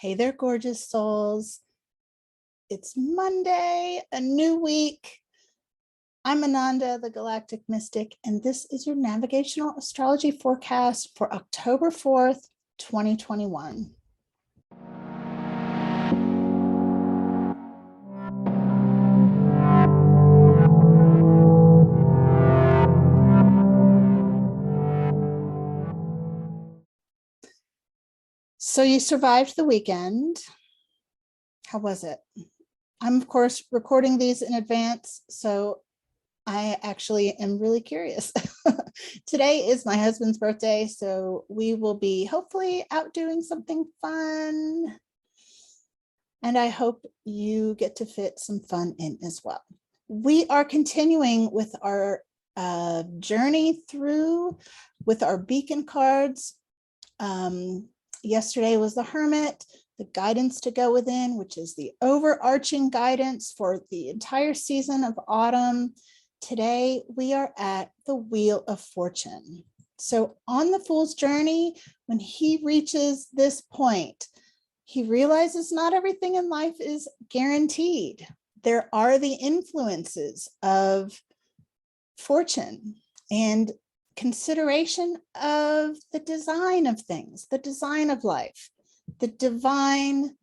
Hey there, gorgeous souls. It's Monday, a new week. I'm Ananda, the Galactic Mystic, and this is your Navigational Astrology forecast for October 4th, 2021. So you survived the weekend. How was it? I'm, of course, recording these in advance, so I actually am really curious. Today is my husband's birthday, so we will be hopefully out doing something fun. And I hope you get to fit some fun in as well. We are continuing with our journey through with our beacon cards. Yesterday was the Hermit, the guidance to go within, which is the overarching guidance for the entire season of autumn. Today, we are at the Wheel of Fortune. So on the Fool's journey, when he reaches this point, he realizes not everything in life is guaranteed. There are the influences of fortune and consideration of the design of things, the design of life, the divine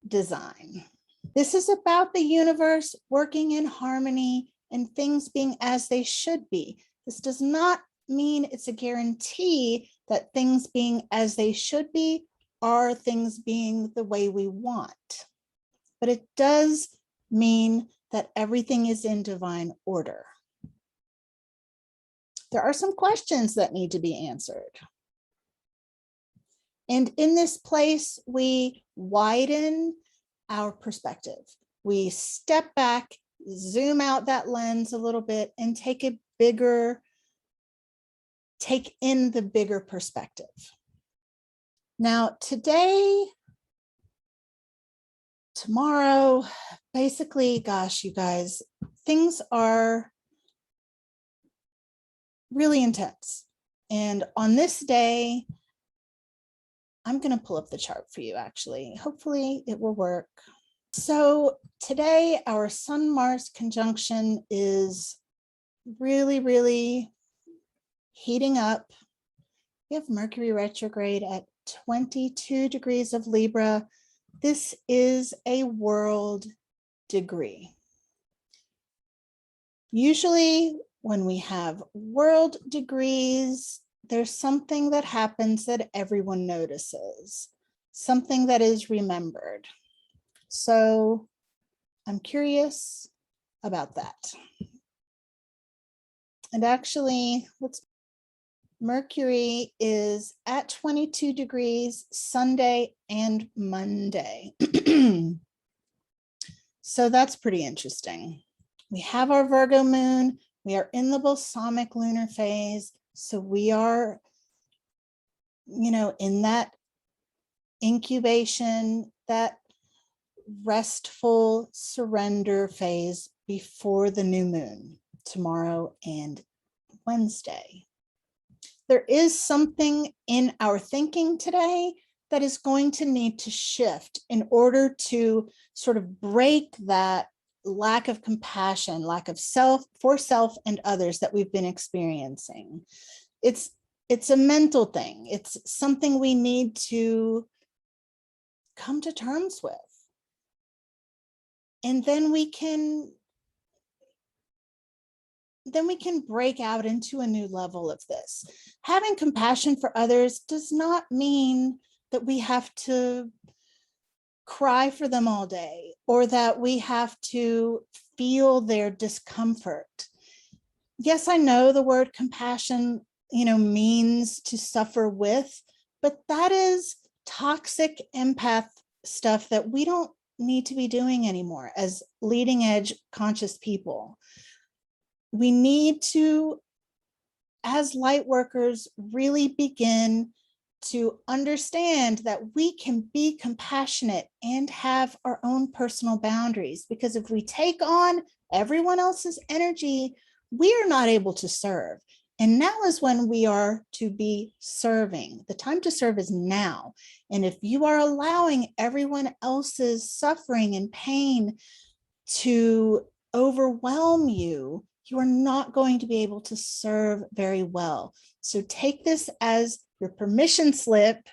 design. This is about the universe working in harmony and things being as they should be. This does not mean it's a guarantee that things being as they should be are things being the way we want. But it does mean that everything is in divine order. There are some questions that need to be answered. And in this place, we widen our perspective. We step back, zoom out that lens a little bit, and take in the bigger perspective. Now, today, tomorrow, basically, gosh, you guys, things are really intense. And on this day, I'm going to pull up the chart for you, actually. Hopefully it will work. So today, our Sun-Mars conjunction is really, really heating up. We have Mercury retrograde at 22 degrees of Libra. This is a world degree. Usually when we have world degrees, there's something that happens that everyone notices, something that is remembered. So I'm curious about that. And actually, Mercury is at 22 degrees Sunday and Monday. So that's pretty interesting. We have our Virgo moon. We are in the balsamic lunar phase. So we are, in that incubation, that restful surrender phase before the new moon tomorrow and Wednesday. There is something in our thinking today that is going to need to shift in order to sort of break that lack of compassion, lack of self and others that we've been experiencing. It's a mental thing. It's something we need to come to terms with. And then we can break out into a new level of this. Having compassion for others does not mean that we have to cry for them all day or that we have to feel their discomfort. Yes, I know the word compassion, means to suffer with, but that is toxic empath stuff that we don't need to be doing anymore as leading edge conscious people. We need to, as light workers, really begin to understand that we can be compassionate and have our own personal boundaries, because if we take on everyone else's energy, we are not able to serve. And now is when we are to be serving. The time to serve is now. And if you are allowing everyone else's suffering and pain to overwhelm you, you are not going to be able to serve very well. So take this as your permission slip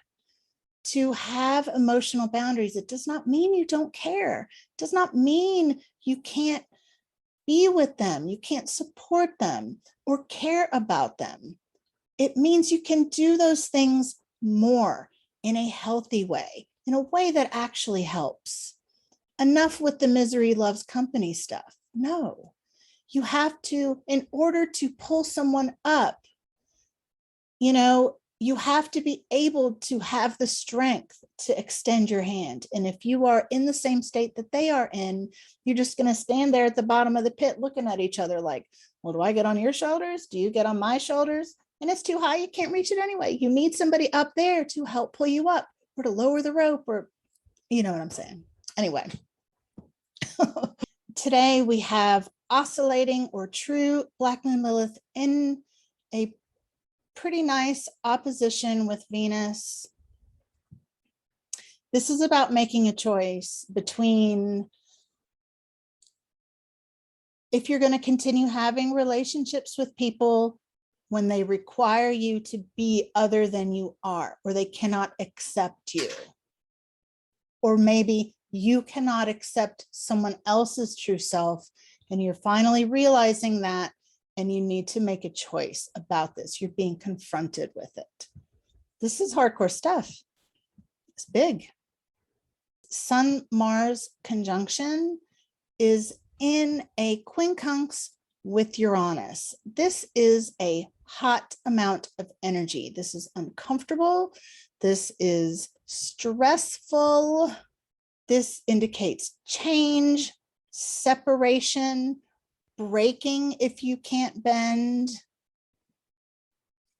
to have emotional boundaries. It does not mean you don't care. It does not mean you can't be with them, you can't support them or care about them. It means you can do those things more in a healthy way, in a way that actually helps. Enough with the misery loves company stuff. No, you have to, in order to pull someone up, you have to be able to have the strength to extend your hand. And if you are in the same state that they are in, you're just going to stand there at the bottom of the pit looking at each other like, well, do I get on your shoulders? Do you get on my shoulders? And it's too high. You can't reach it anyway. You need somebody up there to help pull you up or to lower the rope, or you know what I'm saying. Anyway, today we have oscillating or true Black Moon Lilith in a pretty nice opposition with Venus. This is about making a choice between if you're going to continue having relationships with people when they require you to be other than you are, or they cannot accept you, or maybe you cannot accept someone else's true self, and you're finally realizing that, and you need to make a choice about this. You're being confronted with it. This is hardcore stuff. It's big. Sun-Mars conjunction is in a quincunx with Uranus. This is a hot amount of energy. This is uncomfortable. This is stressful. This indicates change, separation, breaking if you can't bend,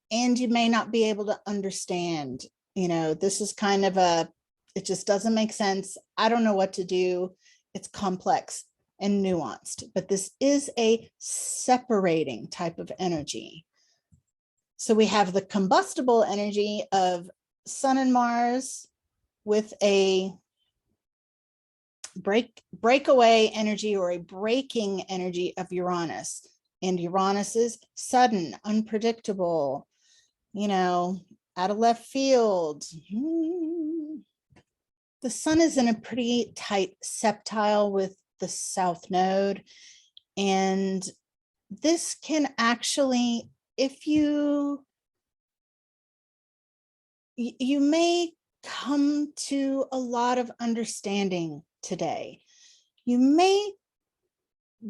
and you may not be able to understand. This is kind of it just doesn't make sense. I don't know what to do. It's complex and nuanced, but this is a separating type of energy. So we have the combustible energy of Sun and Mars with a breakaway energy or a breaking energy of Uranus. And Uranus is sudden, unpredictable, out of left field. The sun is in a pretty tight septile with the south node. And this can actually, if you may come to a lot of understanding today. You may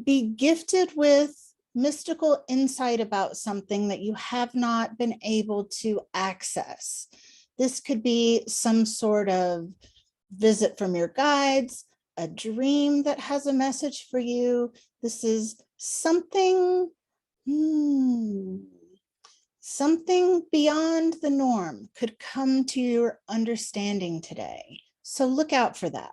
be gifted with mystical insight about something that you have not been able to access. This could be some sort of visit from your guides, a dream that has a message for you. This is something, something beyond the norm could come to your understanding today. So look out for that.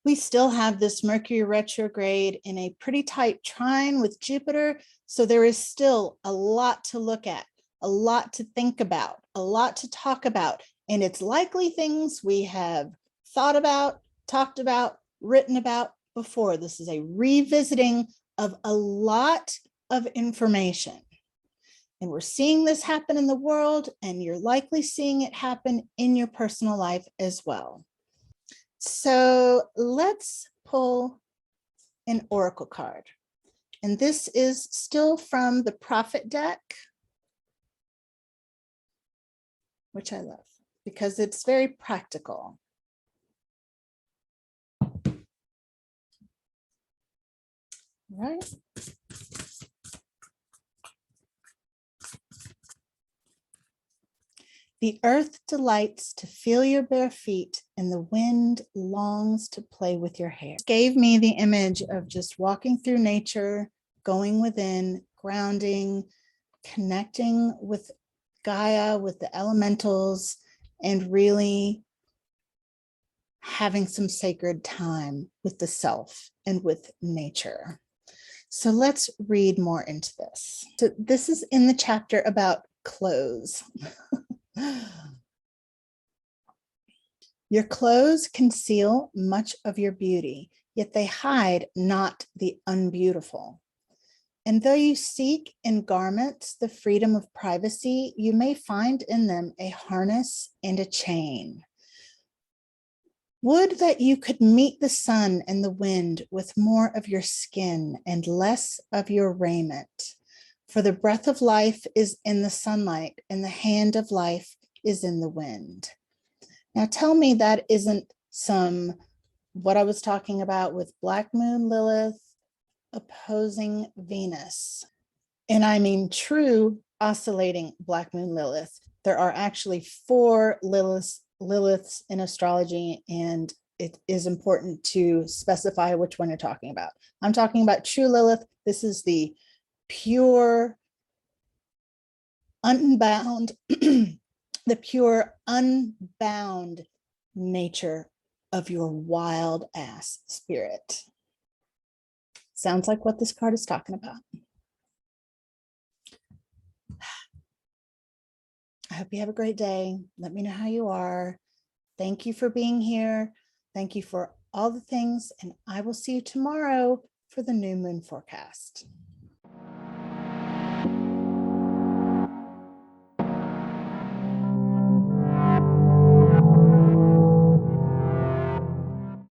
We still have this Mercury retrograde in a pretty tight trine with Jupiter. So there is still a lot to look at, a lot to think about, a lot to talk about. And it's likely things we have thought about, talked about, written about before. This is a revisiting of a lot of information. And we're seeing this happen in the world, and you're likely seeing it happen in your personal life as well. So let's pull an oracle card. And this is still from the Prophet deck, which I love because it's very practical. Right. The earth delights to feel your bare feet, and the wind longs to play with your hair. It gave me the image of just walking through nature, going within, grounding, connecting with Gaia, with the elementals, and really having some sacred time with the self and with nature. So let's read more into this. So this is in the chapter about clothes. Your clothes conceal much of your beauty, yet they hide not the unbeautiful. And though you seek in garments the freedom of privacy, you may find in them a harness and a chain. Would that you could meet the sun and the wind with more of your skin and less of your raiment. For the breath of life is in the sunlight, and the hand of life is in the wind. Now tell me that isn't what I was talking about with Black Moon Lilith opposing Venus. And I mean true oscillating Black Moon Lilith. There are actually 4 Liliths in astrology, and it is important to specify which one you're talking about. I'm talking about true Lilith. This is the pure, unbound, the pure, unbound nature of your wild ass spirit. Sounds like what this card is talking about. I hope you have a great day. Let me know how you are. Thank you for being here. Thank you for all the things, and I will see you tomorrow for the new moon forecast.